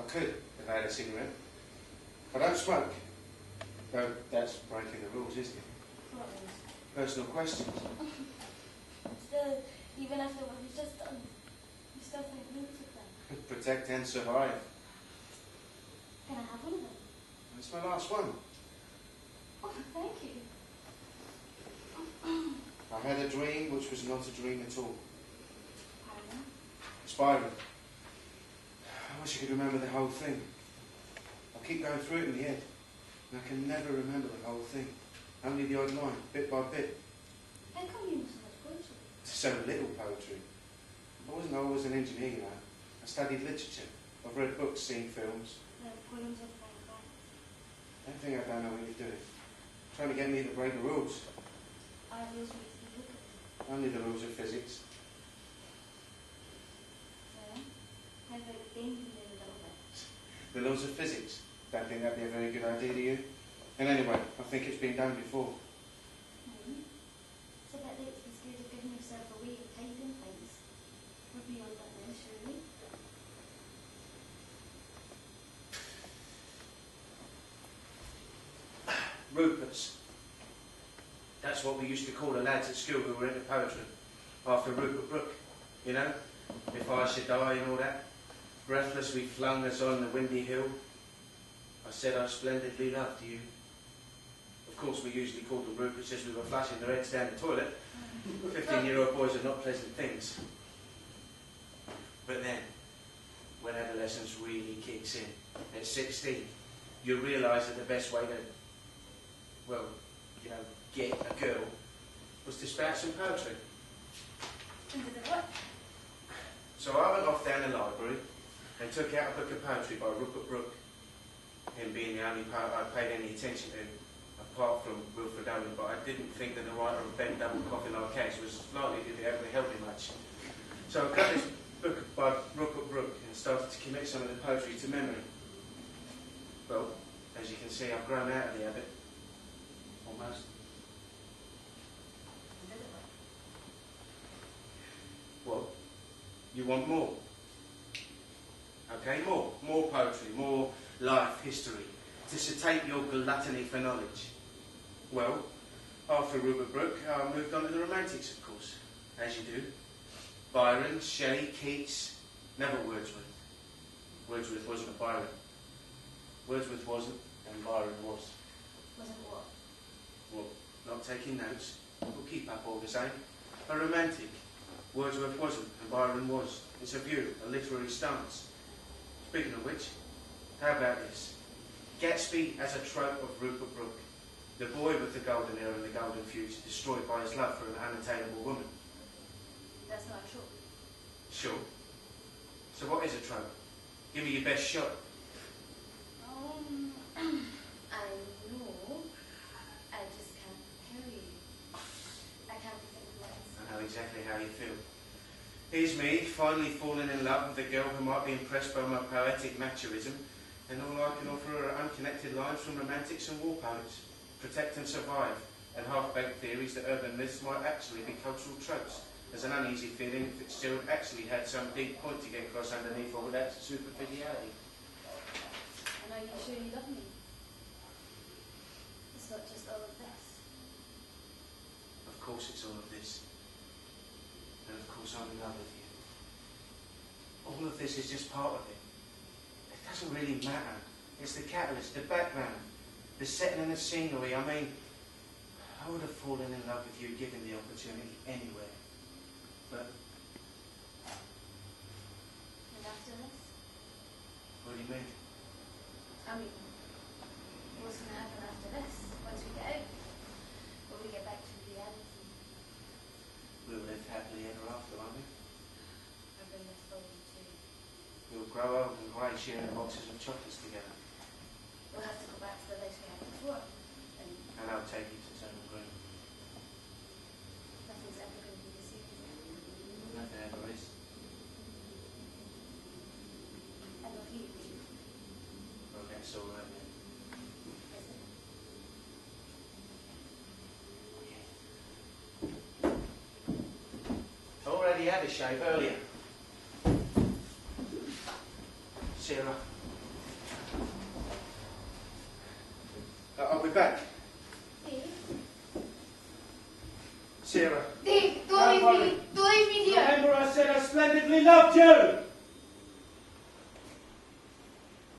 could if I had a cigarette. I don't smoke. Though that's breaking the rules, isn't it? What is? Personal questions. Still, even after what he's just done, you still think roots with them. Protect and survive. Can I have one of them? That's my last one. Oh, thank you. I had a dream which was not a dream at all. Pardon? Byron. I wish I could remember the whole thing. I keep going through it in the head, and I can never remember the whole thing. Only the odd line, bit by bit. How come you know so much poetry? So little poetry. I wasn't always an engineer, you know. I studied literature. I've read books, seen films. The poems of my life. I think I don't know what you're doing. Trying to get me to break the rules. Are those ways you look at them? Only the rules of physics. So, how about bending them a little bit? The laws of physics. Don't think that'd be a very good idea, do you? And anyway, I think it's been done before. It's a bit late to be scared of giving yourself away and hiding things. We're beyond that now, surely. Ruperts. That's what we used to call the lads at school who were into poetry. After Rupert Brooke, you know? If I should die and all that. Breathless we flung us on the windy hill. I said I splendidly loved you. Of course we usually called them Ruperts as we were flushing their heads down the toilet. 15-year-old boys are not pleasant things. But then, when adolescence really kicks in, at 16, you realise that the best way to, well, you know, get a girl was to spout some poetry. And did it work? So I went off down the library and took out a book of poetry by Rupert Brooke, him being the only poet I paid any attention to, apart from Wilfred Owen, but I didn't think that the writer of Bent Double Coffin Like Case was likely to ever help me much. So I got this book by Rupert Brooke and started to commit some of the poetry to memory. Well, as you can see, I've grown out of the habit. Almost. And did it work? Well, you want more? Okay, more. More poetry, more life history, to satiate your gluttony for knowledge. Well, after Rupert Brooke, I moved on to the Romantics, of course, as you do. Byron, Shelley, Keats, never Wordsworth. Wordsworth wasn't a Byron. Wordsworth wasn't, and Byron was. Wasn't what? Well, not taking notes. We'll keep up all the same. A romantic. Wordsworth wasn't, and Byron was. It's a view, a literary stance. Speaking of which, how about this? Gatsby as a trope of Rupert Brooke. The boy with the golden hair and the golden future, destroyed by his love for an unattainable woman. That's not true. Sure. So what is a trope? Give me your best shot. I know. I just can't tell you. I can't think of words. I know exactly how you feel. Here's me, finally falling in love with a girl who might be impressed by my poetic naturism, and all I can offer are unconnected lines from romantics and war poets. Protect and survive, and half-baked theories that urban myths might actually be cultural tropes. There's an uneasy feeling if Fitzgerald actually had some deep point to get across underneath all that superficiality. And are you sure you love me? It's not just all of this. Of course it's all of this. And of course I'm in love with you. All of this is just part of it. It doesn't really matter. It's the catalyst, the background, the setting and the scenery. I mean, I would have fallen in love with you given the opportunity anywhere. But And after this? what do you mean? I mean, what's going to happen after this? Once we get out? Will we get back to reality? We'll live happily ever after, won't we? Or bring this forward too? We'll grow old and grey sharing boxes of chocolates together. We'll have to go back to the life we had before. And And I'll take you to Turner Green. nothing's ever going to be the same. Nothing ever is. I love you. Well, that's all right then. Is it? Already had a shave earlier. Sarah, back. Dave? Sarah. Dave, Don't don't leave me here. Remember I said I splendidly loved you!